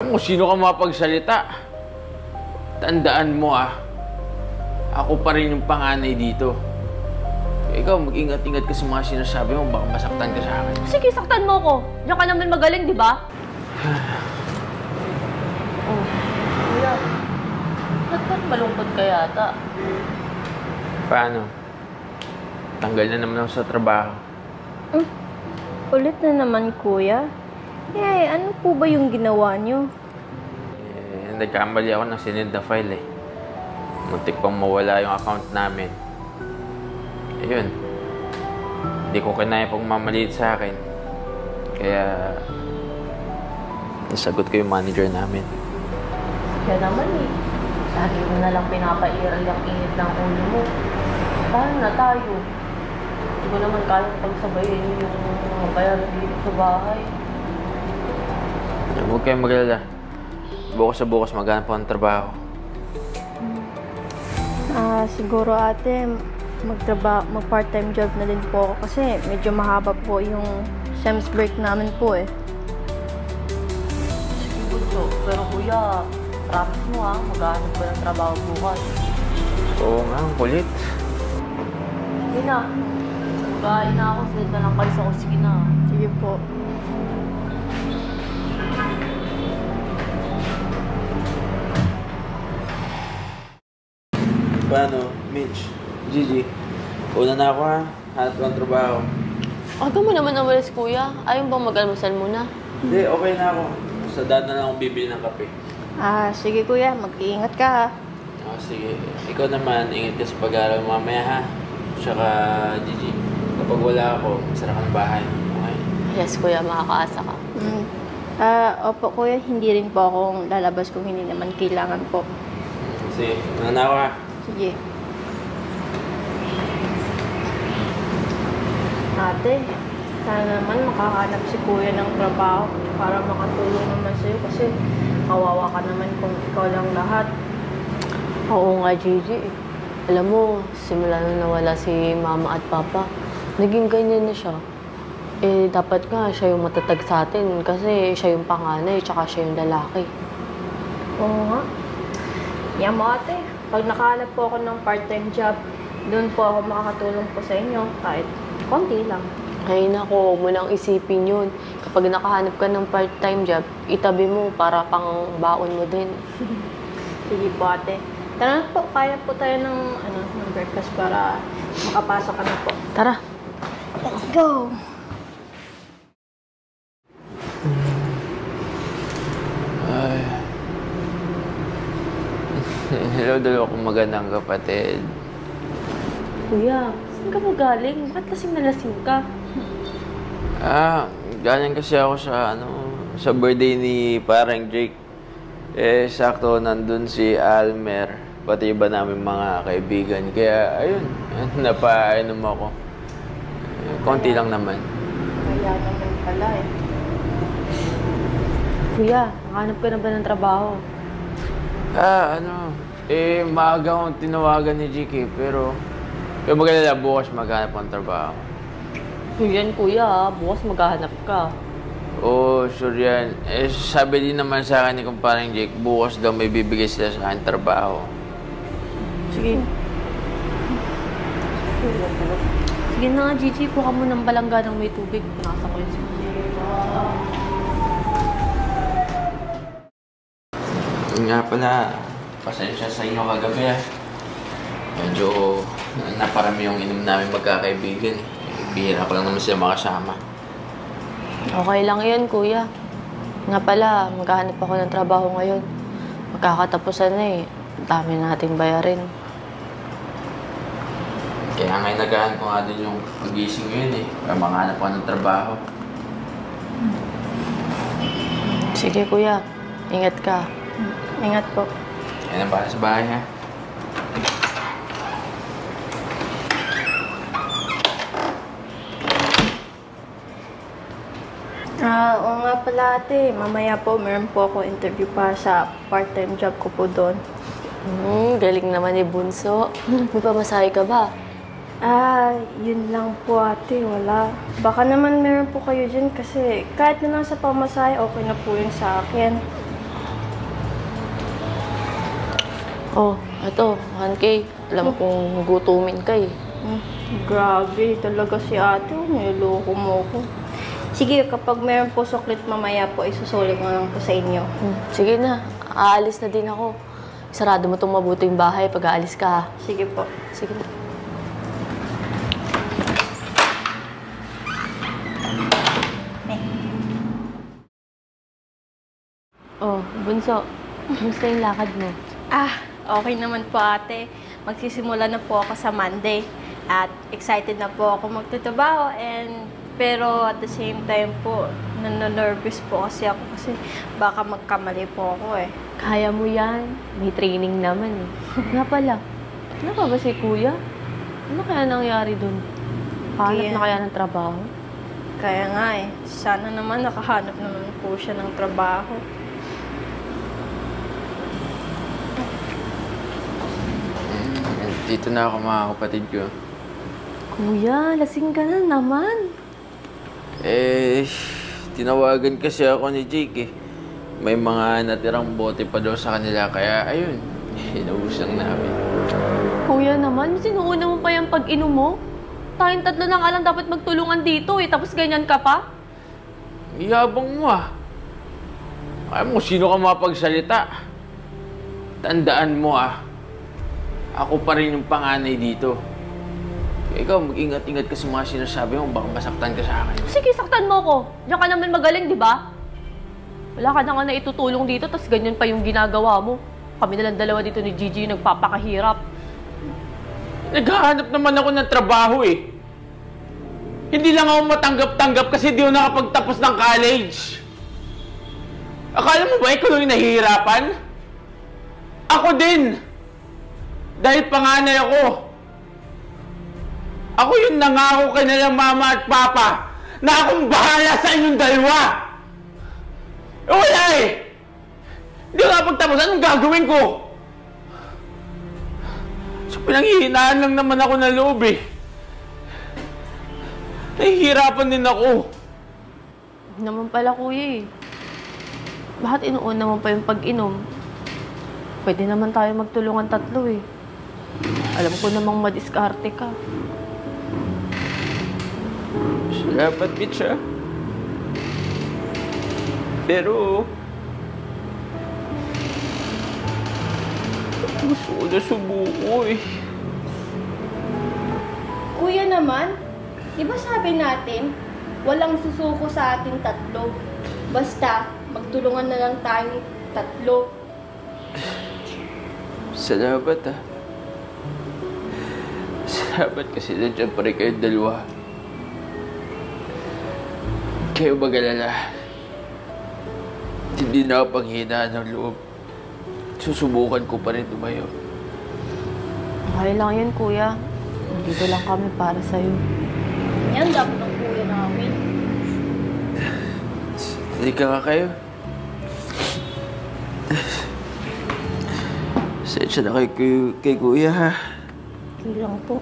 Alam mo sino ka mapagsalita. Tandaan mo ako pa rin yung panganay dito. Ikaw, mag-ingat-ingat ka sa mga sinasabi mo, baka masaktan ka sa akin. Sige, saktan mo ko. Diyan ka naman magaling, di ba? Oh, kuya. Ba't malungkot ka yata? Paano? Tanggal na naman ako sa trabaho. Ulit na naman, kuya. Ano po ba yung ginawa niyo? Nagkamali ako ng sinend na file Muntik pang mawala yung account namin. Ayun. Hindi ko kinaya pang mamaliit sa akin. Kaya nasagot ko yung manager namin. Kaya naman lagi mo na lang pinapairal yung init ng ulo mo. Paano na tayo? Hindi ko naman kayang pagsabayin yung mga bayaran dito sa bahay. Huwag kayong mag-alala. Bukas sa bukas maghanap po ng trabaho. Siguro ate, mag-part-time job na din po ako kasi medyo mahaba po yung SEMS break namin po Sige, Bunso. Pero kuya, promise mo maghanap ko ng trabaho bukas. Oo nga, ang kulit. Sige na. Magkain na ako. Sila na lang kayo sa kusina. Sige po. Paano, Mitch? Gigi, una na ako hanap ko ng trabaho. Aga mo naman umalis, kuya. Ayaw bang mag-almusal muna? Hindi, okay na ako. Sa daan na lang akong bibili ng kape. Sige kuya, mag-iingat ka Sige. Ikaw naman, ingat ka sa pag-aaral mamaya Tsaka, Gigi, kapag wala ako, masara ka ng bahay. Okay? Yes, kuya. Makakaasa ka. Opo kuya, hindi rin po akong lalabas kung hindi naman kailangan po. Sige, una na ako Sige. Ate, sana naman makahanap si kuya ng trabaho para makatulong naman sa'yo kasi kawawa ka naman kung ikaw lang lahat. Oo nga, Gigi. Alam mo, simula nung nawala si mama at papa, naging ganyan na siya. Dapat nga siya yung matatag sa atin kasi siya yung panganay tsaka siya yung lalaki. Oo nga. Yan mo ate, pag nakahanap po ako ng part-time job, doon po ako makakatulong po sa inyo kahit konti lang. Ay nako, huwag mo nang isipin yun. Kapag nakahanap ka ng part-time job, itabi mo para pang baon mo din. Sige po ate. Tara na po, kaya po tayo ng breakfast para makapasok ka na po. Tara. Let's go! Hello, dalawa kong magandang kapatid. Kuya, saan ka ba galing? Bakit lasing na lasing ka? Galing kasi ako sa birthday ni parang Jake. Sakto nandun si Almer, pati iba namin mga kaibigan. Kaya, ayun, napainom ako. Konti lang naman. Kaya naman pala Kuya, nakahanap ka na ba ng trabaho? Maaga akong tinawagan ni GK, pero magalala, bukas maghanap ng trabaho. Yan, kuya. Bukas maghahanap ka. Oo, sure yan. Sabi din naman sa akin ni kumparang Jake, bukas daw may bibigay sila sa akin trabaho. Sige. Sige na nga, Gigi. Kuha mo ng balangga ng may tubig. Nasa ko yun. Nga pala, pasensya sa inyo kagabi Medyo naparami yung inom namin magkakaibigan Bihira ko lang naman sila makasama. Okay lang yun, kuya. Nga pala, maghahanap ako ng trabaho ngayon. Magkakatapusan na Dami nating bayarin. Kaya ngayon nagahan ko nga din yung pagising ngayon para makahanap ko ng trabaho. Sige, kuya. Ingat ka. Ingat po. Yan ang para sa bahay, Oo nga pala ate, mamaya po meron po ako interview pa sa part-time job ko po doon. Galing naman ni Bunso. May pamasahe ka ba? Yun lang po ate, wala. Baka naman meron po kayo dyan kasi kahit na lang sa pamasahe, okay na po yun sa akin. Oh, eto, 1K. Alam kong gutumin ka eh. Grabe talaga si ate. Niloko mo ko. Sige, kapag meron po suklit mamaya po, isusulit ko lang po sa inyo. Sige na, aalis na din ako. Sarado mo itong mabuting bahay pag aalis ka ha. Sige po. Sige na. Oh, Bunso. Kumusta yung lakad mo? Okay naman po ate. Magsisimula na po ako sa Monday. At excited na po ako magtatrabaho. Pero at the same time po, nanonervous po kasi ako kasi baka magkamali po ako eh. Kaya mo yan. May training naman eh. Nga pala, ano pa ba si Kuya? Ano kaya nangyari dun? Hanap Kaya- na kaya ng trabaho? Kaya nga eh, sana naman nakahanap naman po siya ng trabaho. Dito na ako mga kapatid ko. Kuya, lasing ka na naman. Tinawagan kasi ako ni Jake eh. May mga natirang bote pa daw sa kanila, kaya ayun, inaubos lang namin. Kuya naman, sinuuna mo pa yung pag-inom mo? Tayong tatlo na nga lang dapat magtulungan dito eh, tapos ganyan ka pa? Iyabang mo ah. Alam mo, sino ka mapagsalita? Tandaan mo ah, ako pa rin yung panganay dito. Ikaw, mag-ingat-ingat ka sa mga sinasabi mo, baka masaktan ka sa akin. Sige, saktan mo ko. Diyan ka naman magaling, di ba? Wala ka na nga na itutulong dito, tapos ganyan pa yung ginagawa mo. Kami na lang dalawa dito ni Gigi yung nagpapakahirap. Naghahanap naman ako ng trabaho eh. Hindi lang ako matanggap-tanggap kasi di ako nakapagtapos ng college. Akala mo ba ikaw yung nahihirapan? Ako din! Dahil panganay ako. Ako yung nangako kay nilang mama at papa na akong bahala sa inyong dalawa. Wala eh! Hindi ko nakapagtapos. Anong gagawin ko? So, pinanghihinaan lang naman ako ng loob eh. Nahihirapan din ako. Naman pala, kuya eh. Bakit inuuna mo pa yung pag-inom? Pwede naman tayo magtulungan tatlo eh. Alam ko namang madiskarte ka. Salamat, bitch, ha? Pero... gusto ko na subuko, eh. Kuya naman, di ba sabi natin, walang susuko sa ating tatlo. Basta, magtulungan na lang tayong tatlo. Salamat, ha? Salamat kasi nandiyan pa rin kayong dalawa. Kayo mag-alala. Hindi na ako panghinaan ng loob. Susubukan ko pa rin tumayo. Okay lang yun, kuya. Nandito lang kami para sa'yo. Yan dapat ng kuya namin. Hindi ka nga kayo. Sensya na kay kuya, ha? Hindi lang po.